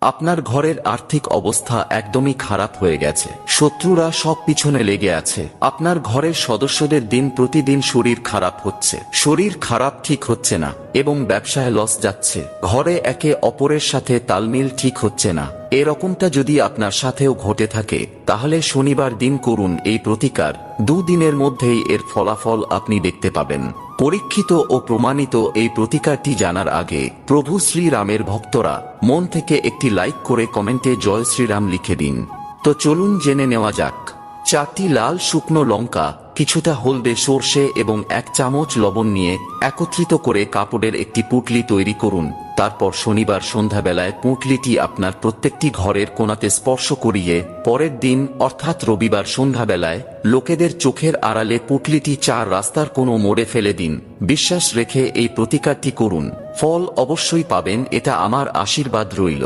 আপনার ঘরের আর্থিক অবস্থা একদমই খারাপ হয়ে গেছে, শত্রুরা সব পিছনে লেগে আছে। আপনার ঘরের সদস্যদের দিন প্রতিদিন শরীর খারাপ হচ্ছে, শরীর খারাপ ঠিক হচ্ছে না এবং ব্যবসায় লস যাচ্ছে। ঘরে একে অপরের সাথে তালমিল ঠিক হচ্ছে না। এরকমটা যদি আপনার সাথেও ঘটে থাকে তাহলে শনিবার দিন করুন এই প্রতিকার। 2 দিনের মধ্যেই এর ফলাফল আপনি দেখতে পাবেন। পরীক্ষিত ও প্রমাণিত এই প্রতিকারটি জানার আগে প্রভু শ্রীরামের ভক্তরা মন থেকে একটি লাইক করে কমেন্টে জয় শ্রীরাম লিখে দিন। তো চলুন জেনে নেওয়া যাক। 4টি লাল শুকনো লঙ্কা, কিছুটা হলদে সর্ষে এবং 1 চামচ লবণ নিয়ে একত্রিত করে কাপড়ের একটি পুঁটলি তৈরি করুন। তারপর শনিবার সন্ধ্যাবেলায় পুঁটলিটি আপনার প্রত্যেকটি ঘরের কোণাতে স্পর্শ করিয়ে পরের দিন অর্থাৎ রবিবার সন্ধ্যাবেলায় লোকেদের চোখের আড়ালে পুঁটলিটি 4 রাস্তার কোনো মোড়ে ফেলে দিন। বিশ্বাস রেখে এই প্রতিকারটি করুন, ফল অবশ্যই পাবেন, এটা আমার আশীর্বাদ রইল।